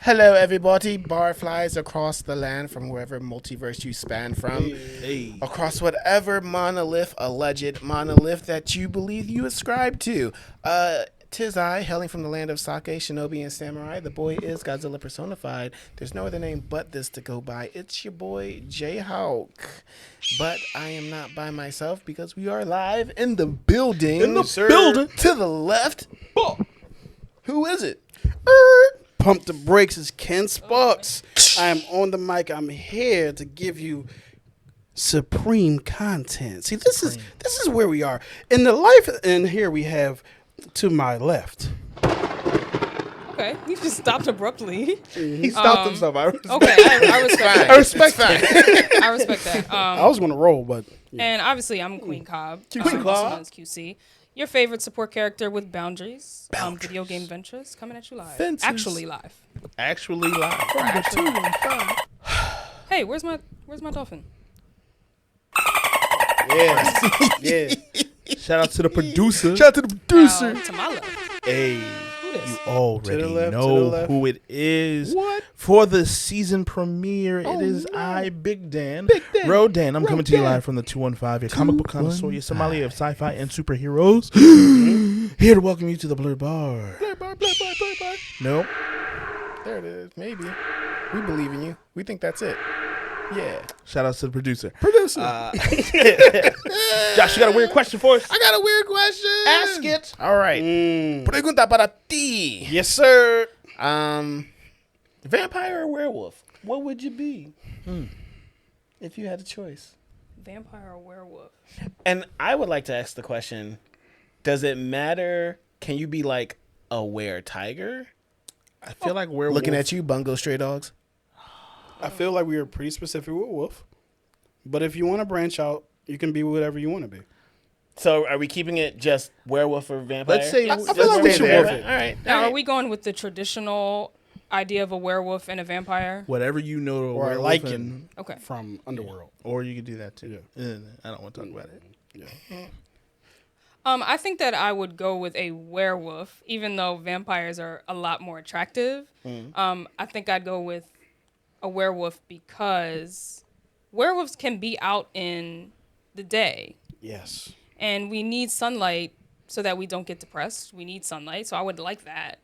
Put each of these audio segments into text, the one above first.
Hello, everybody. Barflies across the land from wherever multiverse you span from. Hey. Across whatever monolith, alleged monolith that you believe you ascribe to. Tis I, hailing from the land of Sake, Shinobi, and Samurai. The boy is Godzilla personified. There's no other name but this to go by. It's your boy, J-Hawk. But I am not by myself because we are live in the building. Building. To the left. Who is it? Pump the brakes is Ken Sparks. I am on the mic. I'm here to give you supreme content. See, this is where we are in the life. And here we have to my left. Okay, he just stopped abruptly. He stopped himself. I respect Okay, I respect that. I respect that. I respect that. I was going to roll, but And obviously, I'm Queen Cobb. Queen Cobb. Also known as QC. Your favorite support character with boundaries. Video game ventures coming at you live. Fences. Actually live. Actually live. Hey, where's my dolphin? yeah. Shout out to the producer. Shout out to the producer. Now, to my left. Hey, Who this? you already To the left, know to the left. who it is. What? For the season premiere, Oh, it is no. I, Big Dan. Big Dan. Rodan. I'm coming to you Rodan. live from the 215, your comic book connoisseur, your Somalia of sci-fi and superheroes. Mm-hmm. Here to welcome you to the Blerd Bar. Blerd Bar, Blerd Bar, Blerd Bar. Nope. There it is. Maybe. We believe in you. We think that's it. Yeah. Shout out to the producer. Producer. Josh, you got a weird question for us? I got a weird question. Ask it. All right. Pregunta para ti. Yes, sir. Vampire or werewolf? What would you be? If you had a choice. Vampire or werewolf? And I would like to ask the question, does it matter? Can you be like a were-tiger? I feel like werewolf. Looking at you, Bungo Stray Dogs. I feel like we were pretty specific with Wolf. But if you want to branch out, you can be whatever you want to be. So are we keeping it just werewolf or vampire? Let's say. Yes. I feel like we stay should there. wolf it. All right. Now, all right. are we going with the traditional idea of a werewolf and a vampire? Whatever you know, Or werewolf like and- Okay. from Underworld. or you could do that too. I don't want to talk about it. Yeah. I think that I would go with a werewolf, even though vampires are a lot more attractive. I think I'd go with a werewolf because werewolves can be out in the day, Yes. and we need sunlight so that we don't get depressed. We need sunlight, so I would like that.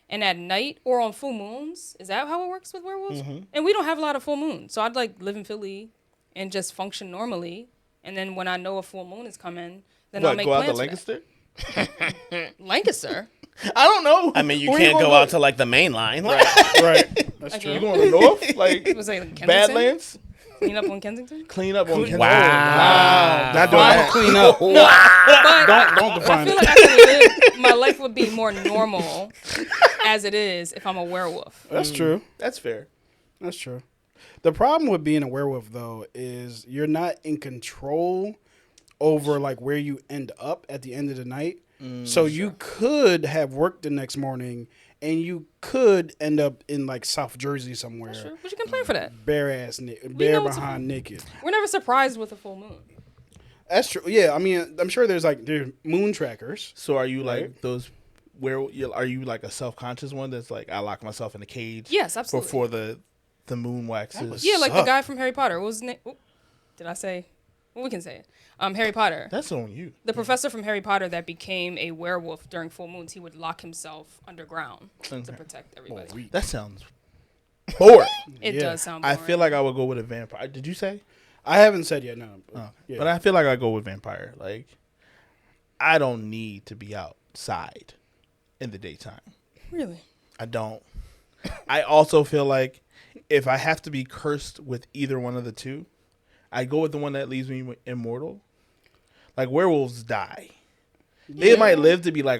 And at night or on full moons, is that how it works with werewolves? And we don't have a lot of full moons, so I'd like live in Philly and just function normally. And then when I know a full moon is coming, then I'll What, make go out to plans for Lancaster? that. Lancaster. I don't know. I mean, you Where can't gonna go out to like the main line. Right. That's Again. You going to the north? Like Was it Kensington? Badlands? Clean up on Kensington? Clean up on Kensington. Wow. Not doing that. Clean up. But Don't I define feel it. like I can live, my life would be more normal as it is if I'm a werewolf. That's true. That's fair. That's true. The problem with being a werewolf, though, is you're not in control over like where you end up at the end of the night. So you could have work the next morning, and you could end up in like South Jersey somewhere, Sure. But you can plan for that. bare know it's a- behind naked. We're never surprised with a full moon. That's true. Yeah, I mean, I'm sure there's moon trackers. So are you like Right. those? Are you like a self-conscious one that's like I lock myself in a cage? Yes, absolutely. Before the moon waxes. Yeah, like the Suck. guy from Harry Potter. What was his name? Oop, did I say? Well, we can say it. Harry Potter. That's on you. The professor from Harry Potter that became a werewolf during full moons, he would lock himself underground to Okay. protect everybody. That sounds boring. It Yeah. does sound I boring. feel like I would go with a vampire. Did you say? I haven't said yet, no. Oh, Yeah. But I feel like I go with vampire. Like I don't need to be outside in the daytime. Really? I don't. I also feel like if I have to be cursed with either one of the two, I go with the one that leaves me immortal. Like werewolves die. They might live to be like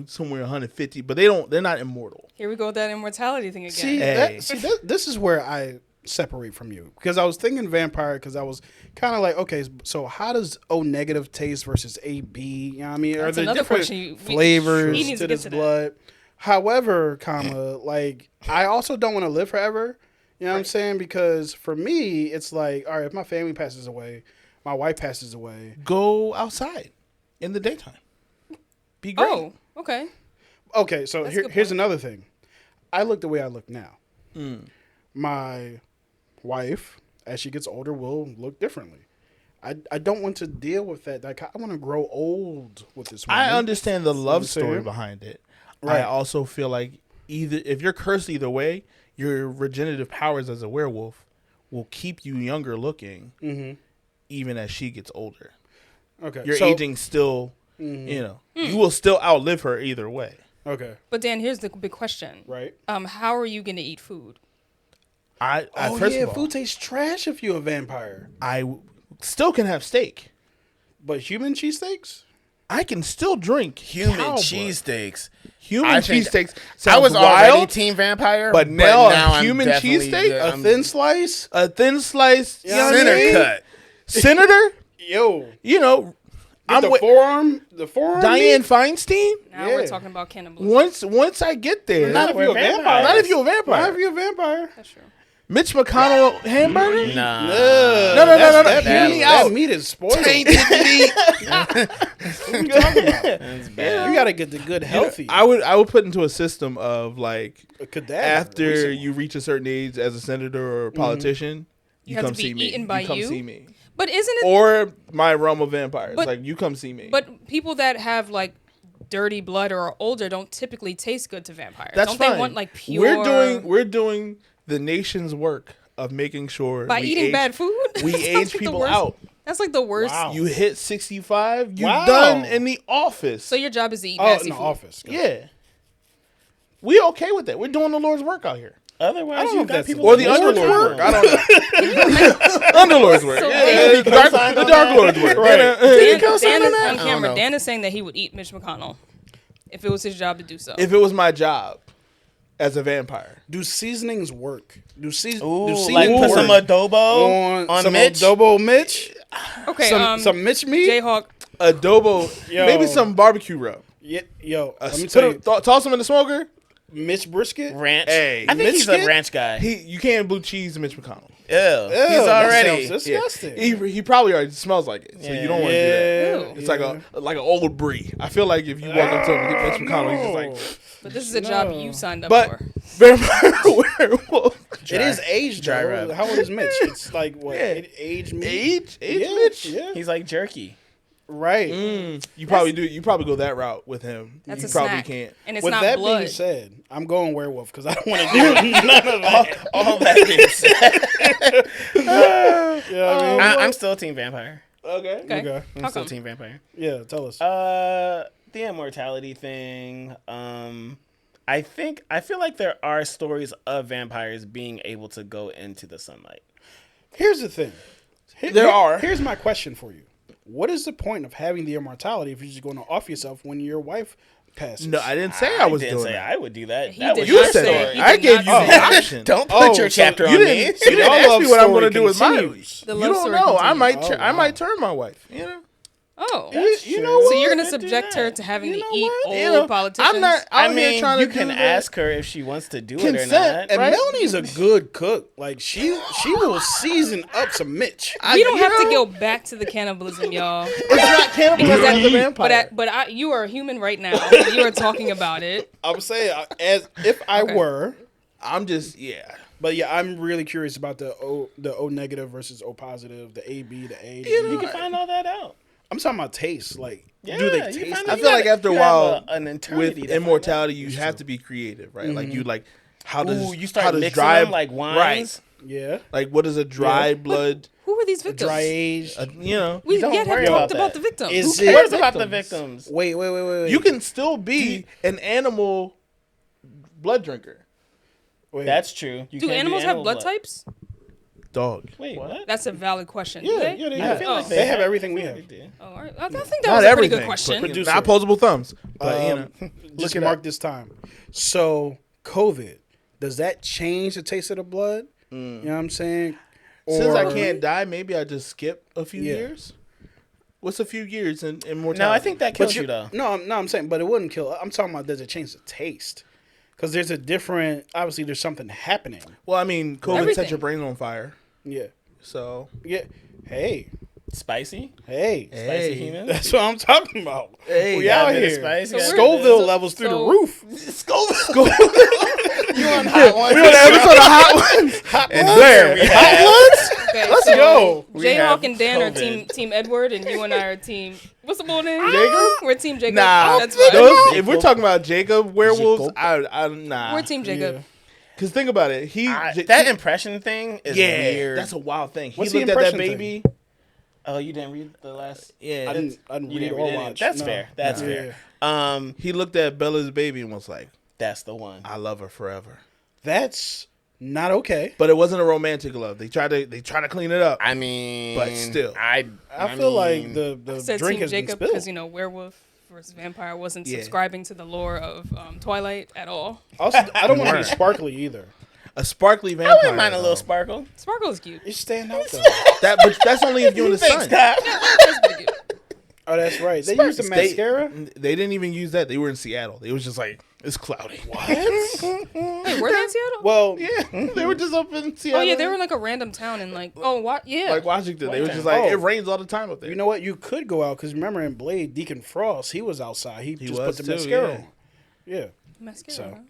somewhere 150, but they're not immortal. Here we go with that immortality thing again. See, Hey. this is where I separate from you, because I was thinking vampire because I was kind of like, okay, so how does O negative taste versus AB? You know what I mean? Are That's there another different question we flavors need to to get this to that. blood? However, like I also don't want to live forever. You know what I'm saying? Because for me, it's like, all right, if my family passes away, my wife passes away. Go outside in the daytime. Be great. Oh, okay. Okay, so That's a good here's point. another thing. I look the way I look now. My wife, as she gets older, will look differently. I don't want to deal with that. Like, I want to grow old with this woman. I understand the love I'm saying? story behind it. Right. I also feel like either if you're cursed either way, your regenerative powers as a werewolf will keep you younger looking, even as she gets older. Okay. Your so, aging still, you will still outlive her either way. Okay. But Dan, here's the big question. Right. How are you gonna eat food? First of all, food tastes trash if you're a vampire. still can have steak. But human cheesesteaks? I can still drink Human cow blood. cheesesteaks. Human I think- cheesesteaks. I was sounds already wild, team vampire, but now a I'm human definitely- cheesesteak? yeah, A I'm thin slice? a thin slice, you know what I center mean? cut. Senator. Yo. You know, Get the forearm. The forearm. Diane meat? Feinstein. Now Yeah. we're talking about cannibalism. Once I get there, Not if you're a vampire. Not if you're a vampire. Not if you're a vampire. That's true. Mitch McConnell hamburger. Nah. No. That Hear meat- me that out. meat is spoiled. Tainted meat. That's bad. You gotta get the good healthy. I would put into a system of like A cadaver. after Recently. you reach a certain age as a senator or a politician, you have come to be see me. eaten by you come you? see me. But isn't it? Or my realm of vampires. But- like you come see me. But people that have like dirty blood or are older don't typically taste good to vampires. that's don't fine. they want like pure? We're doing the nation's work of making sure by we eating age, bad food. we That sounds age like the people worst. out. That's like the worst. Wow. You hit 65, you're Wow. done in the office. So your job is to eat Oh, nasty in the food. office. yeah. We okay with that. We're doing the Lord's work out here. Otherwise, I don't know you if got that's people Or that the work Underlord's for work. them. I don't know. Underlord's work. So Yeah, Dan- the Dark Lord's work. Right. Dan, sign Dan on is that? on I don't camera. know. Dan is saying that he would eat Mitch McConnell if it was his job to do so. If it was my job as a vampire. Do seasonings work? Do Ooh, seasonings like put some work adobo on some Mitch. adobo Mitch? okay, Some Mitch meat? Jayhawk. Adobo, Yo. maybe some barbecue rub. Yeah, yo, let me Put tell a- you, toss them in the smoker. Mitch brisket? Ranch. Hey, I think he's a Mitch ranch guy. You can't blue cheese Mitch McConnell. Ew. Ew, He's that already. sounds disgusting. He probably already smells like it, so you don't want to do that. Yeah, It's like an old brie. I feel like if you walk up to him and get Mitch McConnell, he's just like, But this is a job you signed up but for. vampire werewolf. It is aged Dry dry rub. How old is Mitch? It's like what? Yeah. Aged meat? Age Yeah, Mitch. Yeah. He's like jerky. Right. You probably do. You probably go that route with him. That's you a probably snack. can't. And it's With not that blood. being said, I'm going werewolf because I don't want to do none of that. All that being said, You know what I mean? I'm still team vampire. Okay. Okay. Okay. I'm How still come? team vampire. Yeah, tell us. The immortality thing. I feel like there are stories of vampires being able to go into the sunlight. Here's the thing. There are. Here's my question for you. What is the point of having the immortality if you're just going to off yourself when your wife passes? No, I didn't say I was didn't doing say that. I would do that. He That did was not your You said say- story. he that. I did gave you not the say- option. Don't put Oh, your so chapter You on didn't. me. You didn't Your ask love me what I'm story going to do with mine. continues. The You love don't story know. I might. continues. I might turn my wife. You know. Oh. You know what? So you're gonna Could do subject her that. to having You to know eat what? old You know, politicians? I'm not out I here mean, trying you to can do that. ask her if she wants to do it or Consent, not. And right? Melanie's a good cook. Like she will season up some Mitch. We don't you have to know? go back to the cannibalism, y'all. It's not cannibalism. Because It's a vampire. But you are a human right now. You are talking about it. I'm saying as if I Okay. were. I'm just But yeah, I'm really curious about the O negative versus O positive, the AB, the A. The You B. can find all that out. I'm talking about taste. Like, Yeah, do they you taste? find it? I You feel like gotta- after a you have while, an eternity with to find immortality, you have to be creative, right? Like you like how does Ooh, you how start does mixing dry them like wines. Yeah, like what is a dry blood? Who were these victims? dry age. You know, We Don't yet have worry talked about about that. the victims. Is Who it? cares about the victims? victims? Wait. you can still be an animal blood drinker. Wait. That's true. You Do can animals have blood types? Dog. Wait, what? That's a valid question. Do Yeah, they? yeah, they I do. feel like They have everything we I feel have. like they do. Oh, all right. I think that Not was a pretty everything. good question. But, Producer. not opposable thumbs. But you know, Let's it mark up. this time. So, COVID, does that change the taste of the blood? You know what I'm saying? since I Or- can't die, maybe I just skip a few Yeah. years. What's a few years in immortality? No, I think that But kills you though. No, I'm saying, but it wouldn't kill. I'm talking about does it change the taste? Because there's a different. Obviously, there's something happening. Well, I mean, COVID set Everything. your brain on fire. Yeah, So yeah. Hey, Spicy, hey, spicy human. that's what I'm talking about. Hey, we got out a bit of here. spice, got a bit of- Scoville levels through the roof. Scoville. You on Hot Ones? We on the episode of Hot Ones. And there we have. Okay, Let's so go. Jayhawk and Dan are COVID. team Edward, and you and I are team. What's the boy name? Jacob? We're team Jacob. Nah, That's fine. if we're talking about Jacob werewolves, Jacob. I'm nah. We're team Jacob. Yeah. Because think about it, That impression thing is yeah, weird. that's a wild thing. What's he the looked at that impression baby. Oh, you didn't read the last? Yeah, I didn't You read didn't or read it. watch. That's No. fair. That's No. fair. he looked at Bella's baby and was like, That's the one. "I love her forever." That's not okay. But it wasn't a romantic love. They tried to clean it up. I mean, But still. I feel like mean, the Said drink team has been Jacob spilled. because werewolf versus vampire wasn't Yeah. subscribing to the lore of Twilight at all. Also, I don't want to be sparkly either. A sparkly I vampire. wouldn't mind a little though. sparkle. Sparkle is cute. You stand out though. But that's only if you're in the Thanks, sun. Cobb. That's pretty cute. Oh, that's right. They used the They- mascara. They didn't even use that. They were in Seattle. It was just like, it's cloudy. What? Wait, were they in Seattle? Well, Yeah, they were just up in Seattle. Oh yeah, they were in like a random town in like yeah. like Washington. They were just like, Oh. it rains all the time up there. you know what? You could go out because remember in Blade, Deacon Frost, he was outside. He just was put the too, mascara yeah. on. Yeah, mascara. so- huh?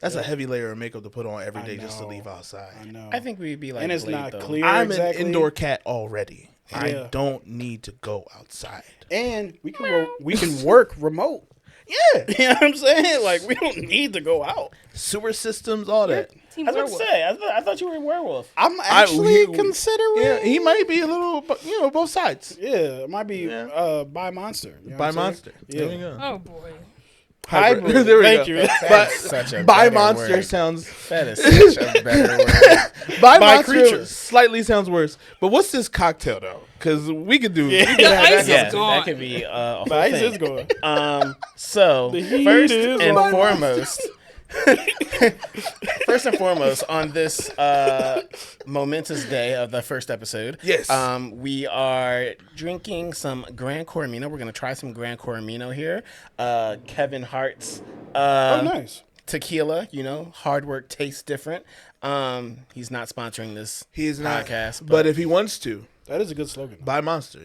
That's a heavy layer of makeup to put on every I day just to know. leave outside. I know. I think we'd be like, and it's Blade, not though. clear. I'm exactly. an indoor cat already. Yeah. I don't need to go outside. and we can work remote. Yeah. You know what I'm saying? Like we don't need to go out. Sewer systems, all that. Team I was werewolf. about to say, I thought you were a werewolf. I'm actually he- considering. Yeah, he might be a little, both sides. Yeah, it might be Yeah. by monster. You know By what I'm saying? monster. Yeah. There we go. Oh boy. Hybrid. There we Thank go. you. But Such a by better monster word. sounds That is such a better word. by By monster creature. slightly sounds worse. But what's this cocktail though? Because we could do. Yeah. We could have The that ice is Yeah, gone. that could be a whole The ice thing. is going. So The heat first is and on. foremost, first and foremost, on this momentous day of the first episode, Yes. we are drinking some Gran Coramino. We're gonna try some Gran Coramino here. Kevin Hart's Oh, nice. tequila. You know, hard work tastes different. He's not sponsoring this He is not. podcast, But if he wants to, That is a good slogan. by monster,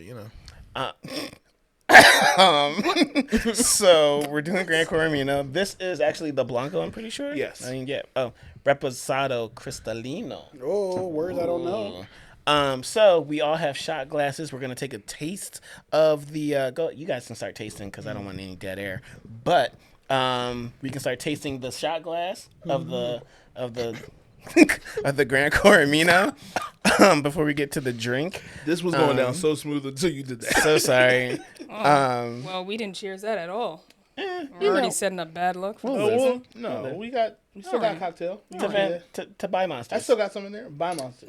so we're doing Gran Coramino. This is actually the Blanco, I'm pretty sure. Yes. I mean, yeah. Oh, Reposado Cristalino. Oh, words I don't know. So we all have shot glasses. We're gonna take a taste of the. Go. You guys can start tasting because I don't want any dead air. But we can start tasting the shot glass of the of the Gran Coramino before we get to the drink. this was going down so smooth until you did that. So sorry. Well, we didn't cheers that at all. We're already setting up bad luck for the season. No, we still got Alright. cocktail. To buy monsters. I still got some in there. By monster.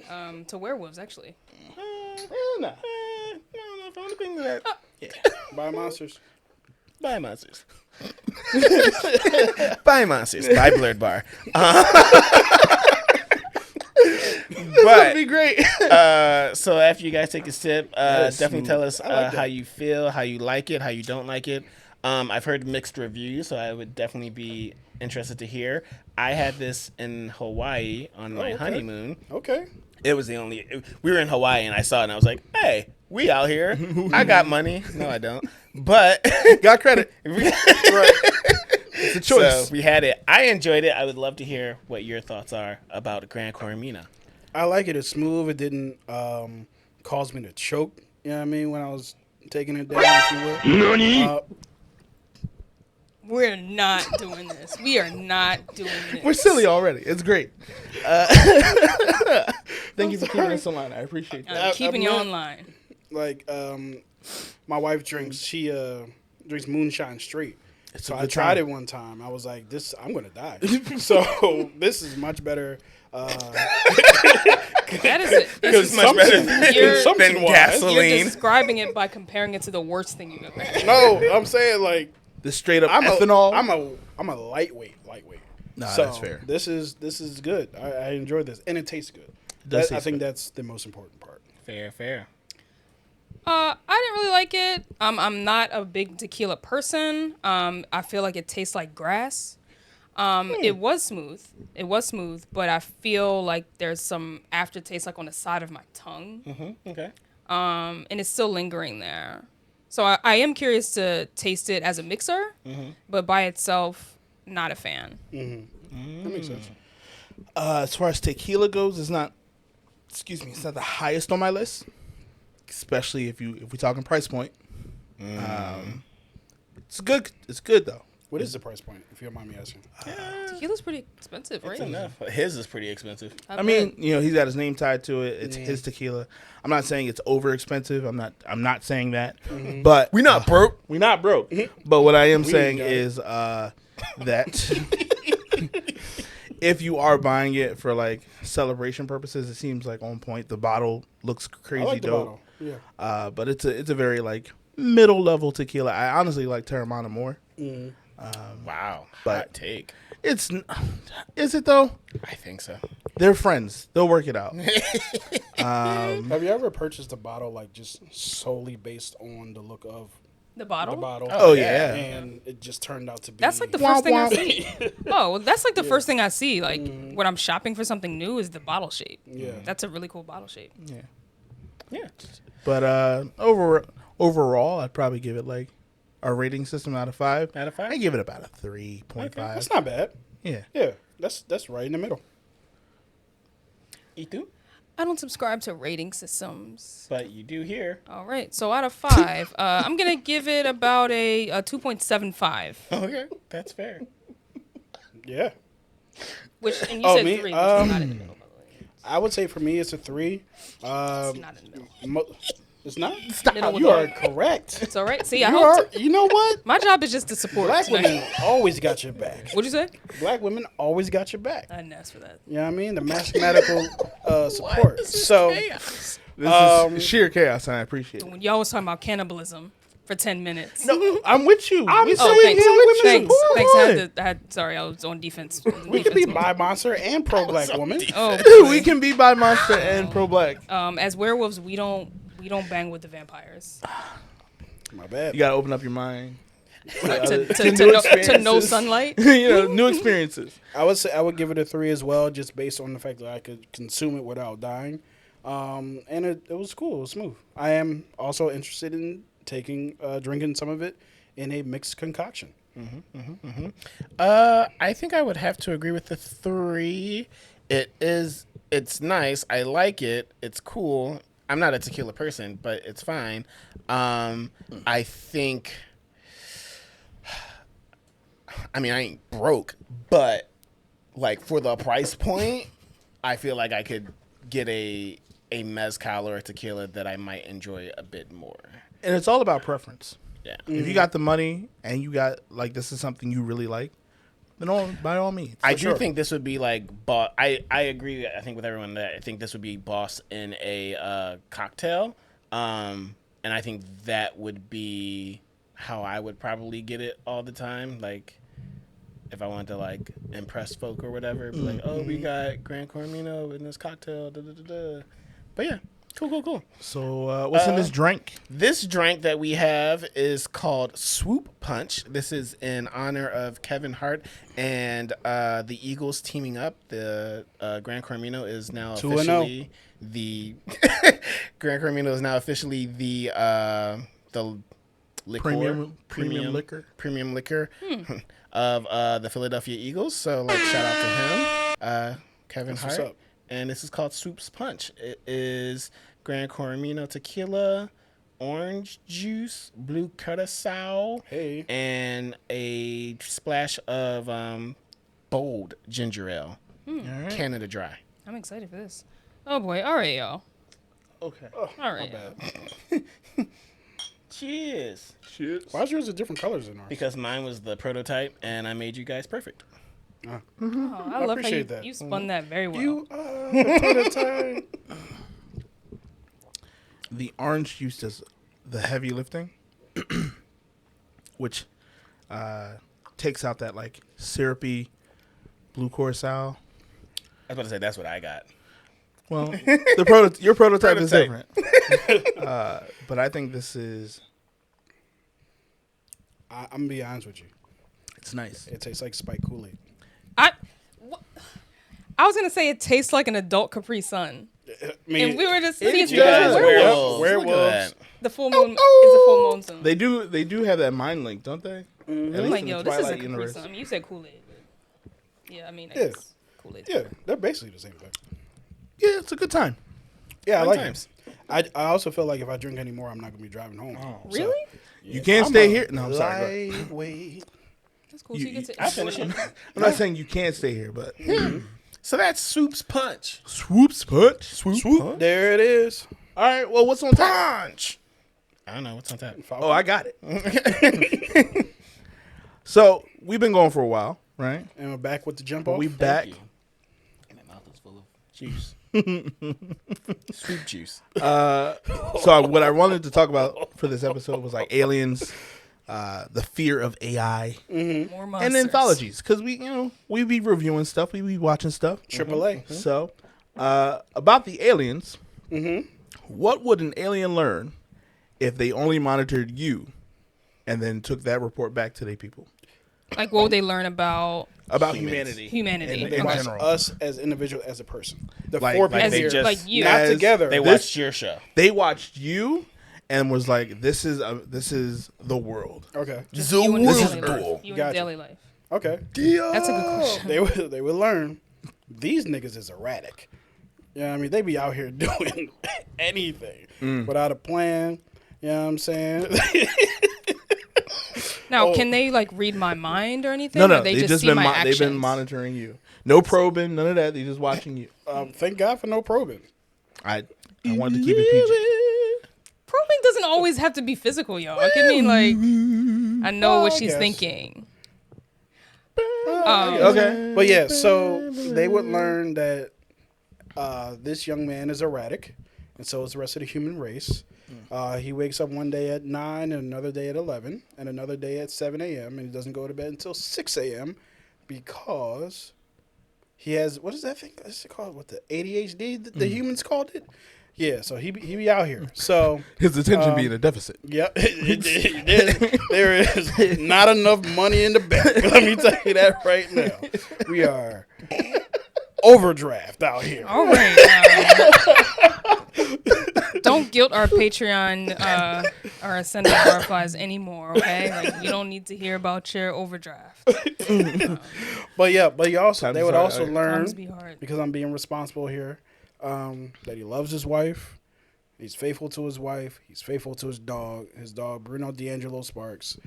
To werewolves actually. Nah. No, if I want to clean that. By monsters. Buy monsters. Buy monsters. Buy Blerd Bar. That'd be great. So after you guys take a sip, is definitely smooth. tell us I like how that. you feel, how you like it, how you don't like it. I've heard mixed reviews, so I would definitely be interested to hear. I had this in Hawaii on my okay. honeymoon. Okay. It was we were in Hawaii and I saw it and I was like, hey, we out here. I got money. No, I don't. But Got credit. right. It's a choice. So we had it. I enjoyed it. I would love to hear what your thoughts are about Gran Coramino. I like it. It's smooth. It didn't cause me to choke. You know what I mean? When I was taking it down, if you will. We're not doing this. We are not doing this. We're silly already. It's great. Thank you for keeping us online. I appreciate that. I'm keeping you not- online. Like my wife drinks. She drinks moonshine straight. So a I good tried time. it one time. I was like, "This, I'm gonna die." So this is much better. That is it. It's much better than consumption-wise. gasoline. You're describing it by comparing it to the worst thing you've ever had. No, I'm saying like The straight up I'm ethanol. I'm a lightweight. Nah, So that's fair. this is good. I enjoyed this, and it tastes good. does I taste think good. that's the most important part. Fair. I didn't really like it. I'm not a big tequila person. I feel like it tastes like grass. It was smooth, but I feel like there's some aftertaste like on the side of my tongue. Okay. And it's still lingering there. So I am curious to taste it as a mixer, but by itself, not a fan. That makes sense. As far as tequila goes, it's not. Excuse me, it's not the highest on my list. Especially if we're talking price point. It's good. It's good though. What is the price point, if you don't mind me asking? Tequila's pretty expensive, right? It's enough. His is pretty expensive. I mean, he's got his name tied to it. It's his tequila. I'm not saying it's over expensive. I'm not saying that. But We not broke. we're not broke. But what I am saying got it. is that if you are buying it for like celebration purposes, it seems like on point. The bottle looks crazy I like the dope. bottle. Yeah. But it's a very like middle level tequila. I honestly like Terramana more. Wow. But- Hot take. Is it though? I think so. They're friends. They'll work it out. Have you ever purchased a bottle like just solely based on the look of The bottle? the bottle? Oh, yeah. And it just turned out to be. That's like the first thing I see. Oh, that's like the first thing I see. Like when I'm shopping for something new is the bottle shape. Yeah. That's a really cool bottle shape. Yeah. Yeah. But overall, I'd probably give it like a rating system out of 5. Out of 5? I give it about a 3.5. That's not bad. Yeah. Yeah. That's right in the middle. Eat I don't subscribe to rating systems. but you do here. All right. So out of 5, I'm going to give it about a 2.75. Okay, that's fair. Yeah. Which, and you Oh, said me? 3, which is not in the middle, by the way. I would say for me it's a 3. It's not in the middle. It's not. Middle with You are the- correct. It's all right. See, I You hope. are. You know what? My job is just to support. Black tonight. women always got your back. What'd you say? Black women always got your back. I didn't ask for that. You know what I mean? The mathematical support. So This is sheer chaos, and I appreciate it. When y'all was talking about cannibalism for 10 minutes. No, I'm with you. I'm We saying said thanks. yeah, women Thanks. support. Thanks. I had, sorry, I was on defense. we can be bi monster and pro black woman. Oh, We can be by monster and pro black. as werewolves, we don't bang with the vampires. My bad. You gotta open up your mind. To no sunlight. New experiences. I would say I would give it a 3 as well, just based on the fact that I could consume it without dying. And it was cool. It was smooth. I am also interested in drinking some of it in a mixed concoction. I think I would have to agree with the 3. It's nice. I like it. It's cool. I'm not a tequila person, but it's fine. I think, I mean, I ain't broke, but like for the price point, I feel like I could get a mezcal or a tequila that I might enjoy a bit more. And it's all about preference. Yeah. If you got the money and you got like this is something you really like, then by all means. I do think this would be like boss. I agree. I think with everyone that I think this would be boss in a cocktail, and I think that would be how I would probably get it all the time. Like if I wanted to like impress folk or whatever, be like, oh, we got Gran Cormino in this cocktail. Da, da, da, da. But yeah, cool. So what's in this drink? This drink that we have is called Swoop Punch. This is in honor of Kevin Hart and the Eagles teaming up. The Gran Cormino is now 2-0. officially the Gran Cormino is now officially the liquor, Premium liquor. premium liquor of the Philadelphia Eagles. So like shout out to him, Kevin That's what's Hart. up. And this is called Swoop's Punch. It is Gran Cormino tequila, orange juice, blue curacao, Hey. and a splash of bold ginger ale. Canada Dry. I'm excited for this. Oh boy. All right, y'all. Okay. All right. Cheers. Cheers. Why's yours a different colors than ours? Because mine was the prototype, and I made you guys perfect. Oh, I love how appreciate that. you spun that very well. You are the prototype. The orange juice does the heavy lifting, which takes out that like syrupy blue curacao. I was about to say that's what I got. Well, your prototype is different. But I think this is I'm gonna be honest with you. it's nice. It tastes like spiked Kool-Aid. I was gonna say it tastes like an adult Capri Sun, I mean, and we were just It seeing is because werewolves. werewolves. Look at that. the full moon is a full moon soon. They do have that mind link, don't they? At I'm least like, in yo, the this is a Twilight Capri universe. Sun. I mean, you said Kool-Aid. Yeah, I mean, I Yeah. guess. Kool-Aid. Yeah, they're basically the same thing. Yeah, it's a good time. Yeah, I Fun like times. it. I also feel like if I drink anymore, I'm not gonna be driving home. So, Really? You can't I'm stay a here. No, I'm sorry. Go ahead. lightweight. That's cool. So you get to I finish it. I'm not saying you can't stay here, but So that's Soup's Punch. swoops punch. Swoop. There it is. All right. Well, what's on tap? Punch. I don't know what's on tap. Oh, I got it. So we've been going for a while, right? And we're back with the jump But off. we back. you. My mouth is full of juice. Swoop juice. So what I wanted to talk about for this episode was like aliens, the fear of AI, more monsters. and anthologies. Because we be reviewing stuff, we be watching stuff. AAA. So about the aliens, what would an alien learn if they only monitored you, and then took that report back to their people Like, what would they learn about humanity? humanity? In They watch general. us as individual, as a person. The Like- four like people they here, just- like you. not As together. They This- watched your show. They watched you and was like, "This is the world." Okay. Just you in This daily is life. cool. You in Gotcha. daily life. Okay. That's a good question. They would learn these niggas is erratic. You know what I mean? They be out here doing anything without a plan. You know what I'm saying? Now, can they like read my mind or anything? No, Or they they just see been my they've been actions? monitoring you. No probing, none of that. They just watching you. Thank God for no probing. I wanted to keep it PG. Probing doesn't always have to be physical, y'all. It can mean like, I know what I she's guess. thinking. Okay. But yeah, so they would learn that this young man is erratic, and so is the rest of the human race. He wakes up one day at 9, and another day at 11, and another day at 7 a.m., and he doesn't go to bed until 6 a.m. because he has, what is that thing? What's it called? What, the ADHD the humans called it? Yeah, so he be out here. So His attention being a deficit. yep, there is not enough money in the bank. Let me tell you that right now. We are overdraft out here. All right. Don't guilt our Patreon, our Ascended Barflies anymore, okay? Like, we don't need to hear about your overdraft. But yeah, but you also Times they would hard. also learn, Times be hard. because I'm being responsible here, that he loves his wife. He's faithful to his wife. He's faithful to his dog Bruno D'Angelo Sparks,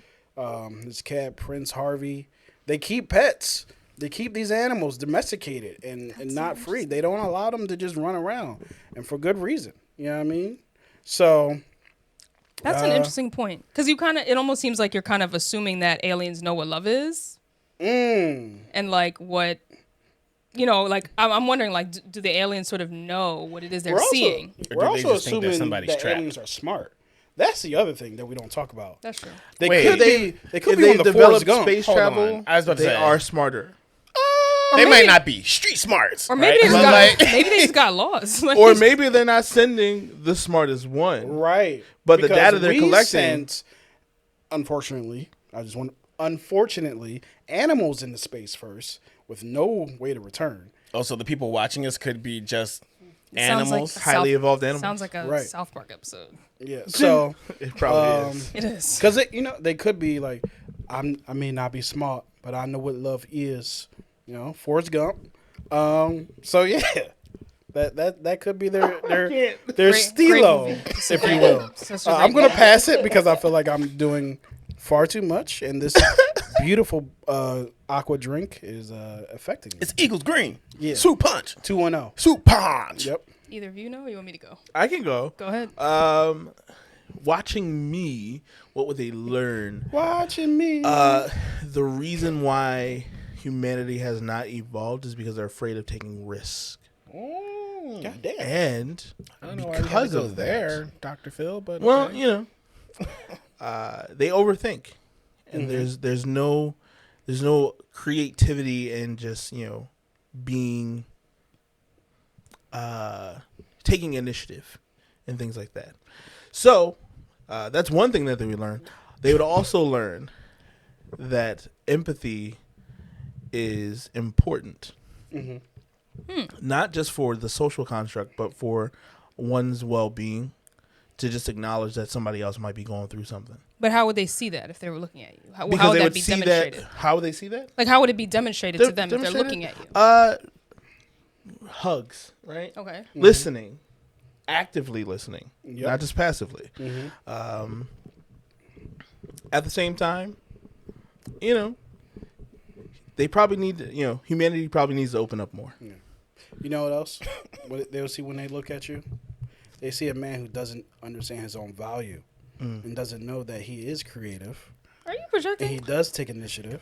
his cat Prince Harvey. They keep pets. They keep these animals domesticated and not free. They don't allow them to just run around, and for good reason. You know what I mean? So That's an interesting point. Because it almost seems like you're kind of assuming that aliens know what love is. And like what, like I'm wondering, like, do the aliens sort of know what it is they're seeing? Or We're do they also just think that assuming somebody's that trapped? aliens are smart. That's the other thing that we don't talk about. That's true. They Wait, could be. They could If be on they the develop Forrest Gump. space Hold travel, on. I was about to they say. are smarter. They maybe- might not be street smarts. Or maybe right? they just But, got, like, maybe they just got lost. Like, Or maybe they're not sending the smartest one. Right. But the Because data they're we collecting- sent, unfortunately, animals into space first with no way to return. also, the people watching us could be just sounds like animals. a Highly South- evolved animals. Sounds like a Right. South Park episode. Yeah. So, It probably is. It is. because they could be like, I may not be smart, but I know what love is. Forrest Gump. So yeah, that could be their Great stilo, movie. if you will. Such a I'm great gonna movie. pass it because I feel like I'm doing far too much, and this beautiful aqua drink is affecting me. It's Eagles Green. Yeah. Soup Punch. 2-1-0. Soup Punch. Yep. Either of you know, or you want me to go? I can go. Go ahead. Watching me, what would they learn? Watching me. The reason why humanity has not evolved is because they're afraid of taking risk. God damn. And I don't know why because you had to of go that, there, Dr. Phil, but well, okay. they overthink, and there's no creativity in just being taking initiative and things like that. So that's one thing that they would learn. They would also learn that empathy is important, not just for the social construct, but for one's well-being. To just acknowledge that somebody else might be going through something. But how would they see that if they were looking at you? How Because would they that would be see demonstrated? that. How would they see that? Like, how would it be demonstrated to them if they're Demonstrated? looking at you? hugs, right? Okay. Listening, actively listening, Yep. not just passively. At the same time, you know, they probably need to, you know, humanity probably needs to open up more. You know what else? What they'll see when they look at you? They see a man who doesn't understand his own value and doesn't know that he is creative Are you and projecting? he does take initiative.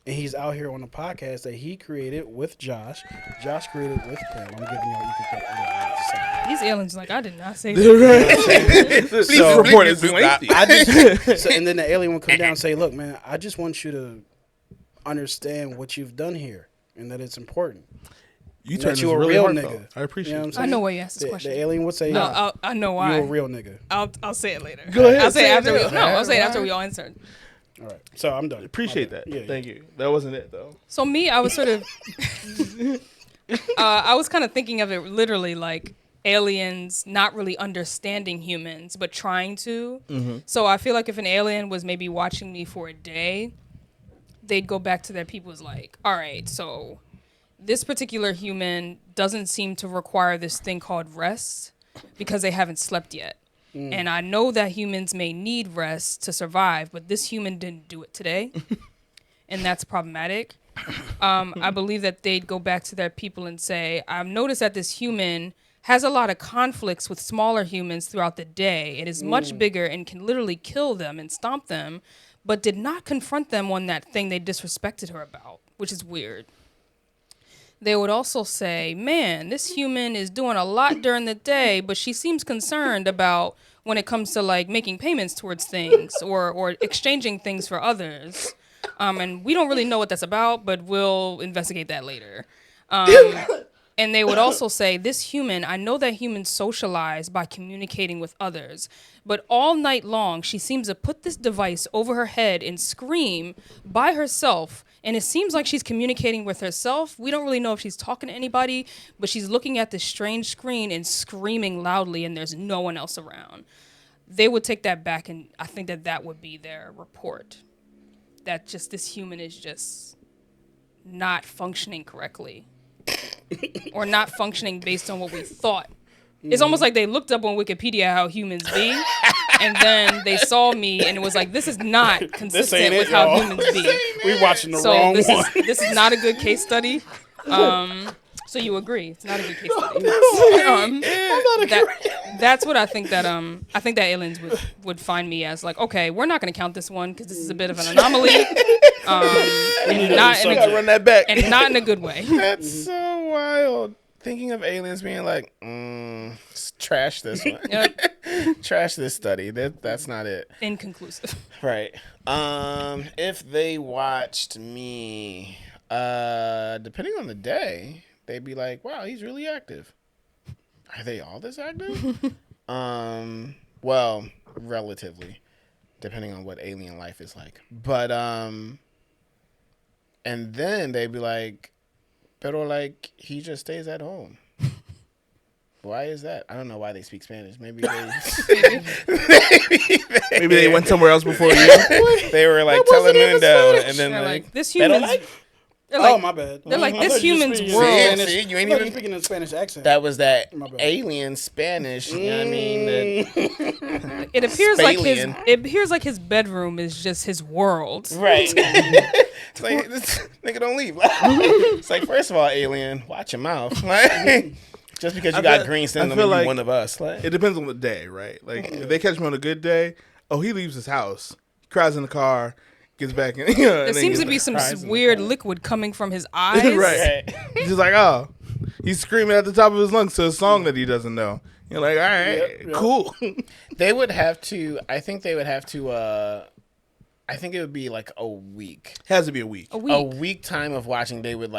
And he's out here on a podcast that he created with Josh. Josh created with Pam. I'm giving y'all equal credit. These aliens like I did not say that. Please So- report is lengthy. And then the alien will come down and say, "Look, man, I just want you to understand what you've done here and that it's important." You That turned you this a really real heartfelt. nigga. I appreciate You know what I'm it. saying? I know why you asked this question. The alien would say, No, I know why. you a real nigga. I'll say it later. Go ahead, I'll say say it it after we. now. No, I'll say it after we all answered. All right. So I'm done. Appreciate My that. bad. Yeah, Thank you. That wasn't it though. So me, I was sort of, I was kind of thinking of it literally like aliens not really understanding humans, but trying to. So I feel like if an alien was maybe watching me for a day, they'd go back to their people's like, all right, so this particular human doesn't seem to require this thing called rest because they haven't slept yet. And I know that humans may need rest to survive, but this human didn't do it today. And that's problematic. I believe that they'd go back to their people and say, I've noticed that this human has a lot of conflicts with smaller humans throughout the day. It is much bigger and can literally kill them and stomp them, but did not confront them on that thing they disrespected her about, which is weird. They would also say, man, this human is doing a lot during the day, but she seems concerned about when it comes to like making payments towards things or exchanging things for others. And we don't really know what that's about, but we'll investigate that later. And they would also say, this human, I know that humans socialize by communicating with others, but all night long, she seems to put this device over her head and scream by herself. And it seems like she's communicating with herself. We don't really know if she's talking to anybody, but she's looking at this strange screen and screaming loudly, and there's no one else around. They would take that back, and I think that that would be their report. That just this human is just not functioning correctly. Or not functioning based on what we thought. It's almost like they looked up on Wikipedia how humans be, and then they saw me, and it was like, this is not consistent with how humans be. We watching the So wrong this one. this is not a good case study. So you agree it's not a good case study. That's what I think that aliens would find me as like, okay, we're not going to count this one because this is a bit of an anomaly. And not in Gotta run that back. and not in a good way. That's so wild. Thinking of aliens being like, trash this one. Yep. Trash this study. That's not it. Inconclusive. Right. If they watched me, depending on the day, they'd be like, wow, he's really active. Are they all this active? Well, relatively, depending on what alien life is like. But, and then they'd be like, pero like, he just stays at home. Why is that? I don't know why they speak Spanish. Maybe they Maybe they went somewhere else before you. they were like Telemundo, and then They're like, like, this pero human's. like, They're like, Oh, my bad. they're like, I this thought you human's speaking world. Spanish. See, you ain't I thought even- you speaking in a Spanish accent. that was that My bad. alien Spanish. You know what I mean? That, It appears like his. Spalien. It appears like his bedroom is just his world. right. It's like, this nigga don't leave. It's like, first of all, alien, watch your mouth. Like, just because you I got feel- green I skin don't feel make you like one of us. Like, It depends on the day, right? Like if they catch me on a good day, oh, he leaves his house, cries in the car, gets back in. You know, There seems to be some weird liquid coming from his eyes. right. He's just like, oh, he's screaming at the top of his lungs to a song that he doesn't know. You're like, all right, Yep. cool. they would have to, I think they would have to, I think it would be like a week. Has to be a week. A week. A week time of watching, they would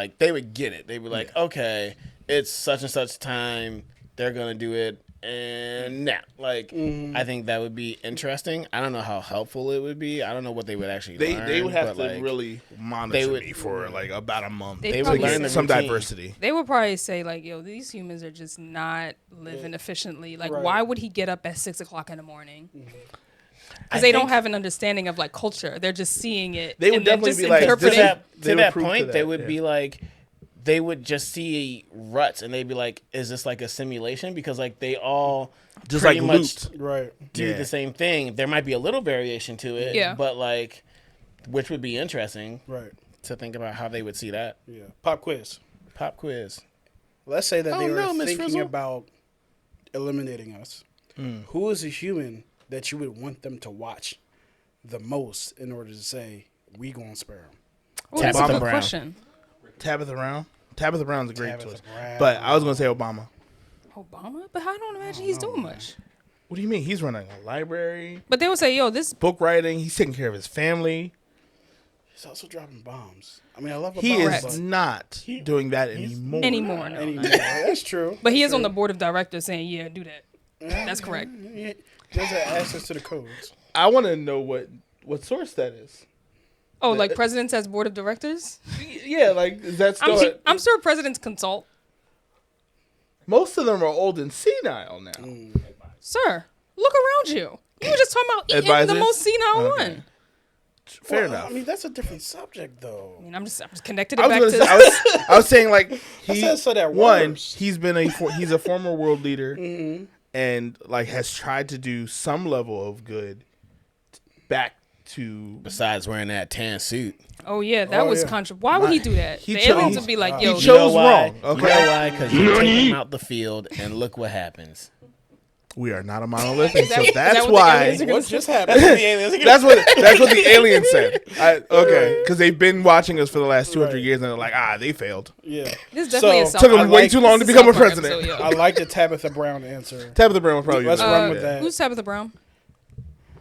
get it. They'd be like, okay, it's such and such time. They're going to do it. And now, like, I think that would be interesting. I don't know how helpful it would be. I don't know what they would actually learn. They would have but, to like, really monitor they would- me for like about a month. They They probably would learn say- the some routine. diversity. They would probably say like, "Yo, these humans are just not living efficiently. Like, Right. why would he get up at 6 o'clock in the morning? I Because they don't think- have an understanding of like culture. They're just seeing it. They would and they're definitely just be like, to They that, would to that prove to point, that, they would yeah. be like, they would just see ruts and they'd be like, is this like a simulation? Because like they all Just pretty like much looped. Right. do Yeah. the same thing. There might be a little variation to it, Yeah. but like, which would be interesting Right. to think about how they would see that. Yeah. Pop quiz. Pop quiz. Let's say that Oh, they were no, Miss thinking Frizzle. about eliminating us. Who is a human that you would want them to watch the most in order to say, we gonna spare them? Oh, that's a Tabitha good Brown. question. Tabitha Brown. Tabitha Brown's a great Tabitha choice. Brown. But I was gonna say Obama. Obama? But I don't imagine he's doing much. What do you mean? He's running a library, But they would say, yo, this. book writing. He's taking care of his family. He's also dropping bombs. I mean, I love He bombs, is but not doing that anymore. Anymore, no. anymore. That's true. But he is on the board of directors saying, yeah, do that. That's correct. He does have access to the codes. I want to know what source that is. Oh, like presidents as board of directors? Yeah, like is that still? I'm sure presidents consult. Most of them are old and senile now. Sir, look around you. You were just talking about eating Advisors? the most senile Okay. one. Fair Well, enough. I mean, that's a different subject, though. I mean, I'm just connected it I was, back gonna to. say, I was saying like he said so that one works. he's a former world leader and like has tried to do some level of good back to Besides wearing that tan suit. Oh yeah, that was yeah. contra. Why would he do that? He The chose- aliens would be like, yo, he chose why? wrong. You Okay, know why? Because you take them out the field and look what happens. we are not a monolith, and so Is that that's what the why. aliens are gonna What just happened? That's what the aliens said. Okay, because they've been watching us for the last 200 Right. years, and they're like, they failed. Yeah. This is definitely So- a Took them South way Park- too long to this is become a South Park president. episode, I yo. like the Tabitha Brown answer. Tabitha Brown was probably Let's better. run with that. Who's Tabitha Brown?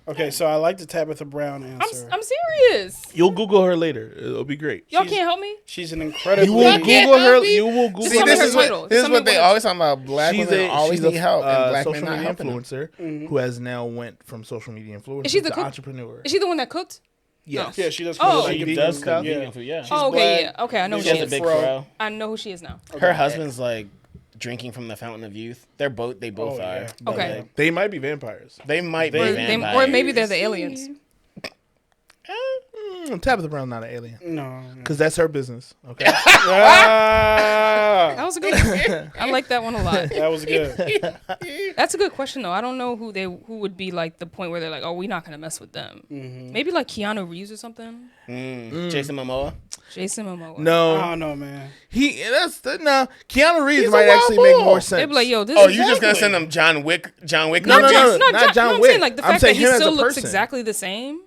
Okay, so I like the Tabitha Brown answer. I'm serious. You'll Google her later. It'll be great. Y'all can't help me. She's an You incredibly. will Google her. You will Google. Just See, tell me this her is title. what Just tell me they what- always talk about. Black women always need help, and black men social not media helping them. influencer who has now went from social media influencer Is she the to cook? entrepreneur. Is she the one that cooked? Yes. Yeah, she does. Oh. like She vegan does food, cook yeah. vegan food, yeah. Oh, okay, black. yeah. Okay, I know who She she has a is. big fro. fro. I know who she is now. Her husband's like drinking from the fountain of youth. They both Oh, are. yeah. But, Okay. like, They might be vampires. they might be Or vampires. Or maybe they're the aliens. Tabitha Brown's not an alien No. because that's her business. Okay. That was a good one. I like that one a lot. That was good. That's a good question though. I don't know who would be like the point where they're like, oh, we're not gonna mess with them. Maybe like Keanu Reeves or something. Jason Momoa. Jason Momoa. I No, don't know, man. no. Keanu Reeves He's a might wild actually make bull. more sense. They'd be like, yo, this Oh, is you just gonna send them John Wick? No, movies? not John I'm Wick. saying like the I'm fact that saying he him as still a looks person. exactly the same.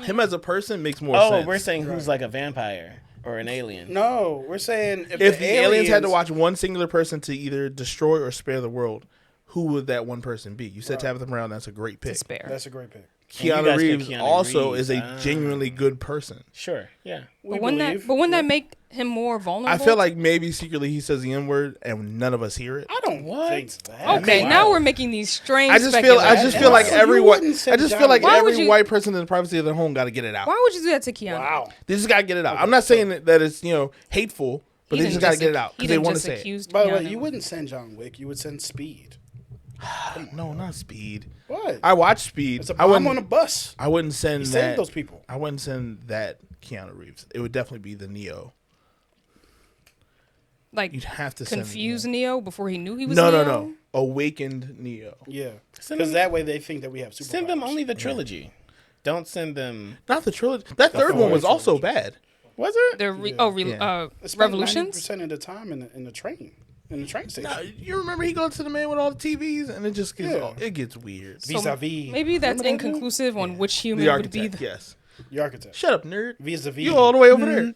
Him as a person makes more Oh, sense. we're saying who's like a vampire or an alien. No, we're saying if the aliens had to watch one singular person to either destroy or spare the world, who would that one person be? You said Tabitha Brown. That's a great pick. Despair. That's a great pick. And you Keanu guys pick Reeves Keanu also Reeves. is a genuinely good person. Sure, yeah. We But wouldn't that make him more vulnerable? I feel like maybe secretly he says the N word and none of us hear it. I don't What? think that. Okay, Wow. now we're making these strange. I just feel like You every wouldn't say John Wick. Why would every you- white person in the privacy of their home got to get it out. Why would you do that to Keanu? Wow. They just got to get it out. I'm not saying that it's hateful, but He they didn't just got to get it out he because they didn't want to just say it. accuse By the way, Keanu. you wouldn't send John Wick. You would send Speed. No, not Speed. What? I watched Speed. It's a I bomb wouldn't. on a bus. I wouldn't send He that. saved those people. I wouldn't send that Keanu Reeves. It would definitely be the Neo. like You'd have to send confuse Neo before he knew he was No, Neo? no. Awakened Neo. Yeah. Send Because them- that way they think that we have superpowers. Send them only the trilogy. Don't send them. Not the trilogy. That third one was also bad. Was it? They're Yeah. They spend Revolutions. 90% of the time in the train station. No, you remember he goes to the man with all the TVs, and it just gets Yeah. it gets weird. So Vis-a-vis. maybe that's Remember that dude? inconclusive on which human The would be architect, the. yes. The architect. Shut up, nerd. Vis-a-vis. You all the way over there.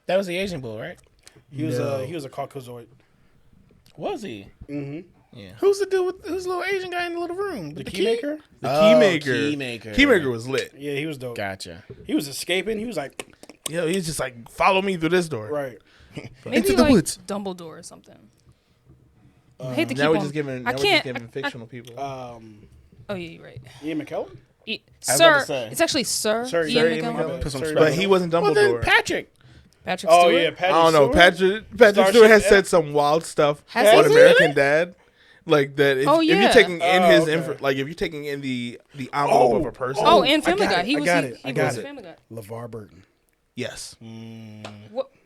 That was the Asian bull, right? He was No. a Caucasoid. Was he? Mm-hmm. Yeah. Who's the dude with who's the little Asian guy in the little room? The With key maker? The Oh, Keymaker. Keymaker. Keymaker was lit. Yeah, he was dope. Gotcha. He was escaping. He was like, Yeah, he's just like, follow me through this door. right. Maybe Into the like woods. Dumbledore or something. I hate to keep Now we're on. just giving. I Now we're can't. just giving fictional people. Oh yeah, you're right. Ian McKellen? I was Sir, about to say. it's actually Sir, Sir Ian Ian McKellen. McKellen. Put some Sorry, respect but he wasn't Well, then Dumbledore. Patrick. Patrick Oh, Stewart. yeah, Patrick I don't know. Stewart? Patrick Starship Stewart has Dad? said some wild stuff Has on he? American Dad. Like that. If, Oh, if you're yeah. taking in Oh, his okay. like if you're taking in the envelope of a person. Oh, and I Family got Guy. it, He I was. got he, it, he I got was it. Family Guy. LeVar Burton. yes.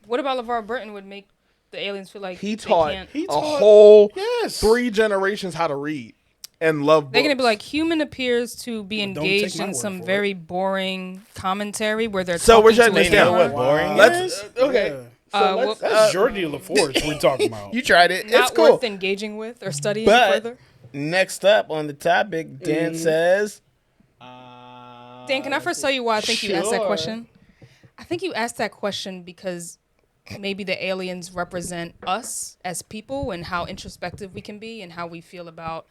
What about LeVar Burton would make The aliens feel like He they taught can't. He a taught- whole Yes. 3 generations how to read and love books. They're gonna be like, human appears to be But don't engaged take my in word some for very boring commentary where they're So we're talking trying to to a They know understand what camera. boring Let's is. okay. Yeah. So well, let's, That's Jordy LaForge we're talking about. You tried it. It's Not cool. worth engaging with or studying But further. next up on the topic, Dan says, Dan, can I first tell you why I think you asked that Sure. question? I think you asked that question because maybe the aliens represent us as people and how introspective we can be and how we feel about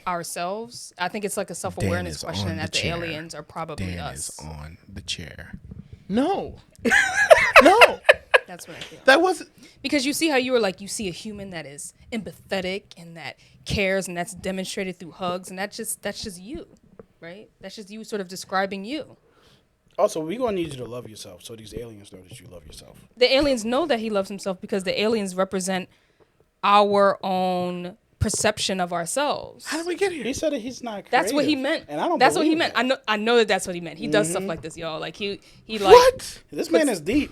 ourselves. I think it's like a self-awareness is question on that the the chair. aliens are probably Dan us. is on the chair. no. No. That's what I feel. That wasn't Because you see how you were like, you see a human that is empathetic and that cares, and that's demonstrated through hugs, and that's just you, right? That's just you sort of describing you. Also, we're going to need you to love yourself so these aliens know that you love yourself. The aliens know that he loves himself because the aliens represent our own perception of ourselves. How did we get here? He said that he's not creative. That's what he meant. And I don't That's what he believe meant. that. I know that that's what he meant. He does stuff like this, y'all. Like he like What? This man is deep.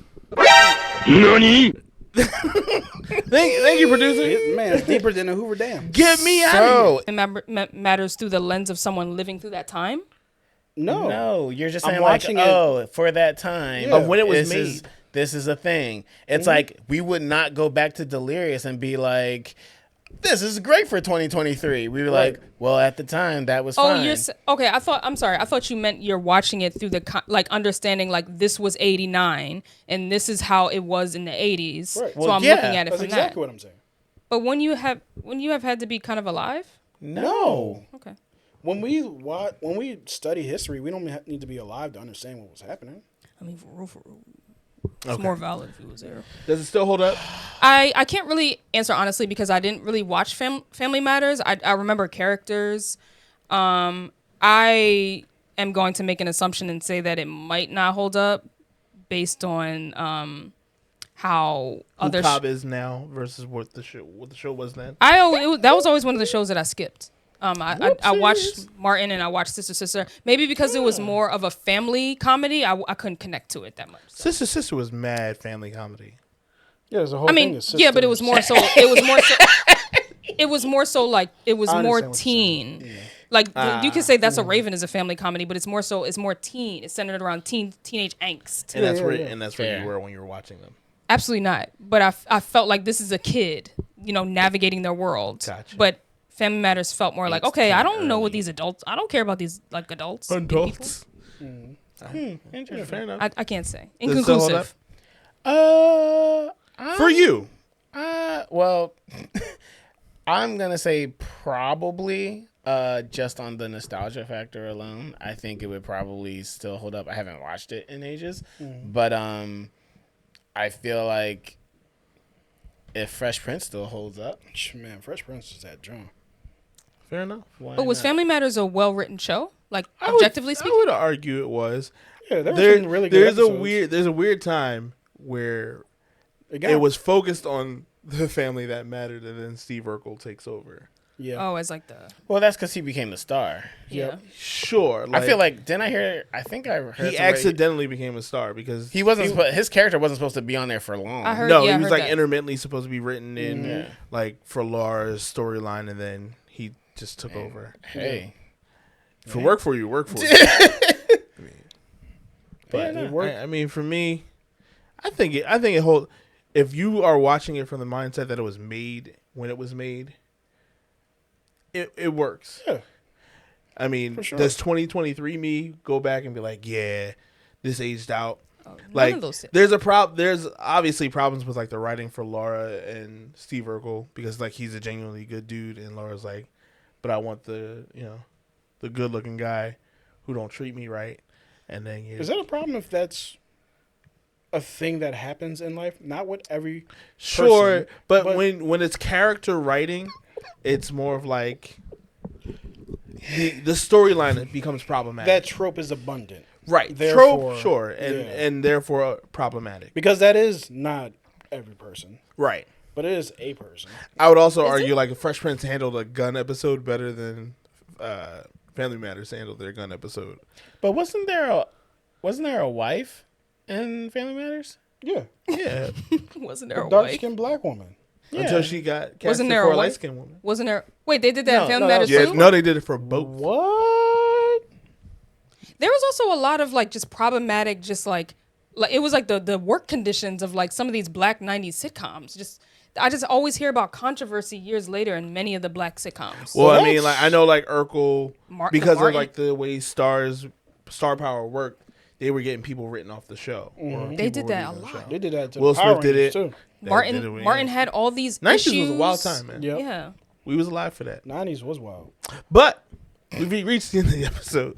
Thank you, producer. This man is deeper than a Hoover Dam. Get me out of here. So, it matters through the lens of someone living through that time. No. no, you're just I'm saying like, watching it. oh, for that time. Yeah. Of when it was this made. This is a thing. It's like, we would not go back to Delirious and be like, this is great for 2023. We were like, well, at the time, that was Oh, fine. okay. I'm sorry. I thought you meant you're watching it through the like understanding like this was '89 and this is how it was in the '80s. Right. So Well, I'm yeah, looking at it That's from exactly that. what I'm saying. But when you have had to be kind of alive. No. Okay. When we study history, we don't need to be alive to understand what was happening. I mean, for real. It's more valid if it was there. Does it still hold up? I can't really answer honestly because I didn't really watch Family Matters. I remember characters. I am going to make an assumption and say that it might not hold up based on how Who other. Cobb is now versus what the show was then. That was always one of the shows that I skipped. I watched Martin and I watched Sister. Maybe because it was more of a family comedy, I couldn't connect to it that much. Sister was mad family comedy. Yeah, there's a whole I mean, yeah, but it was more so. It was more so. It was more so like it was I more understand what you're saying. teen. Like you could say That's a Raven is a family comedy, but it's more so. It's more teen. It's centered around teenage angst. And that's yeah, where yeah. and that's where Fair. you were when you were watching them. Absolutely not. But I felt like this is a kid, navigating their world. Gotcha. But Family Matters felt more like, It's okay, too I don't know early. what these adults. I don't care about these like adults. big Adults. Interesting. Fair enough. I can't say. Does it still hold Inconclusive. For you. Well, I'm gonna say probably just on the nostalgia factor alone. I think it would probably still hold up. I haven't watched it in ages, but I feel like if Fresh Prince still holds up, Man, Fresh Prince is that drum. Fair enough. why But was not? Family Matters a well-written show? Like I objectively would, speaking. I would argue it was. Yeah, there was some really good episodes. There's a weird time where Again, it was focused on the family that mattered, and then Steve Urkel takes over. Yeah. Oh, as like the Well, that's because he became the star. yeah. Sure, I feel like didn't I hear? I think I heard he somebody- accidentally became a star because He wasn't. His character wasn't supposed to be on there for long. I heard. No, yeah, I he was heard like that. intermittently supposed to be written in Yeah. like for Laura's storyline, and then he just took over. Hey, For work for you. But it worked. I mean, for me, I think it hold. If you are watching it from the mindset that it was made when it was made, it works. Yeah. I mean, For sure. does 2023 me go back and be like, yeah, this aged out? Oh, none Like, of those. there's obviously problems with like the writing for Laura and Steve Urkel because like he's a genuinely good dude, and Laura's like, but I want the good looking guy who don't treat me right, and then Is that a problem if that's a thing that happens in life? Not with every sure, person, but but- when it's character writing, it's more of like the storyline becomes problematic. that trope is abundant. right, therefore- trope, sure, and therefore problematic. Because that is not every person, Right. but it is a person. I would also argue like Fresh Prince handled a gun episode better than Family Matters handled their gun episode. but wasn't there a wife in Family Matters? Yeah. Yeah. Wasn't there a Dark wife? skinned black woman. Until she got casted Wasn't there for a a wife? light skinned woman. Wasn't there? Wait, they did that No, in Phantom no, Matter Yeah, too? no, they did it for both. What? There was also a lot of like just problematic, just like it was like the work conditions of like some of these black '90s sitcoms. I just always hear about controversy years later in many of the black sitcoms. Well, I What? mean, like I know, like Urkel, because of Martin. like the way star power worked, they were getting people written off the show. or They people did that were leaving a the lot. show. They did that to Will the Power Smith did Rangers, it. too. They Martin did it, Martin yeah. had all these 90s issues. was a wild time, man. Yep. Yeah. We was alive for that. 90s was wild. But we've reached the end of the episode.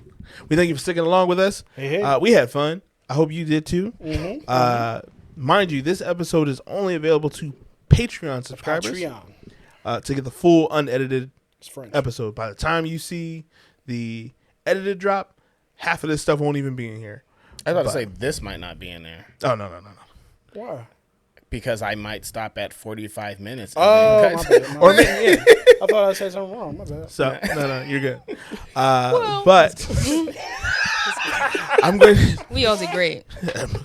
We thank you for sticking along with us. Hey. We had fun. I hope you did too. Mm-hmm. Mind you, this episode is only available to Patreon subscribers Patreon. to get the full unedited It's French. episode. By the time you see the edited drop, half of this stuff won't even be in here. I was about to say this might not be in there Oh, no. Why? because I might stop at 45 minutes. Oh, then my cut. bad. Or maybe, yeah. I thought I said something wrong. My bad. So, no, you're good. But I'm going to We all did great.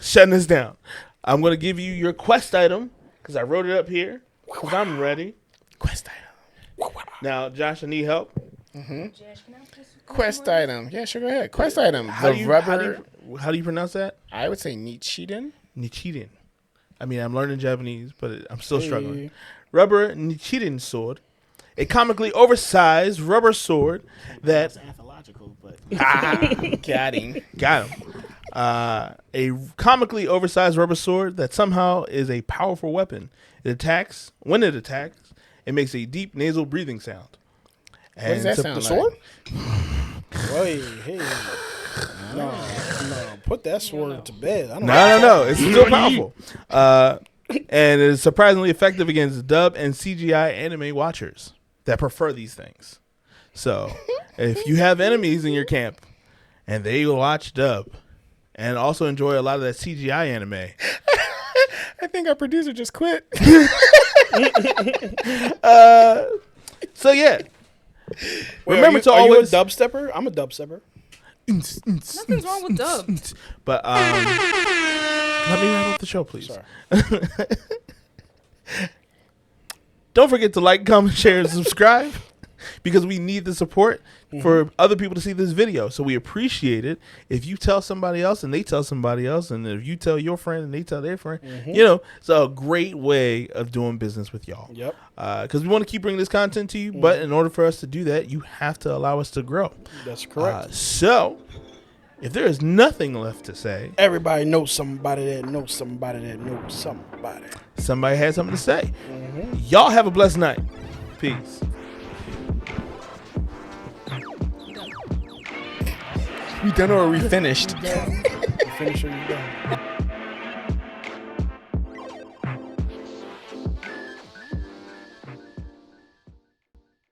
shutting this down. I'm going to give you your quest item because I wrote it up here because I'm ready. Quest item. Now, Josh, I need help. Quest item. Yeah, sure. Go ahead. Quest item. How The do you, rubber. how do you pronounce that? I would say Nichiden. Nichiden. I mean, I'm learning Japanese, but I'm still struggling. Hey. Rubber Nichiden sword. A comically oversized rubber sword that Anthological, but got him. got him. A comically oversized rubber sword that somehow is a powerful weapon. It attacks. When it attacks, it makes a deep nasal breathing sound. What does that sound The like? sword? Hey. No. Put that sword to bed. I don't No. It's still powerful. And it is surprisingly effective against dub and CGI anime watchers that prefer these things. So, if you have enemies in your camp and they watch dub and also enjoy a lot of that CGI anime, I think our producer just quit. so yeah. Wait, Remember to are always you a dubstepper? I'm a dubstepper. Nothing's wrong with dub. But let me wrap up the show, please. Sorry. Don't forget to like, comment, share, and subscribe because we need the support for other people to see this video. So we appreciate it if you tell somebody else and they tell somebody else, and if you tell your friend and they tell their friend. You know, it's a great way of doing business with y'all. Yep. Because we want to keep bringing this content to you, but in order for us to do that, you have to allow us to grow. That's correct. So if there is nothing left to say, Everybody knows somebody that knows somebody that knows somebody. somebody had something to say. Y'all have a blessed night. Peace. We done or we finished? You finish or you done?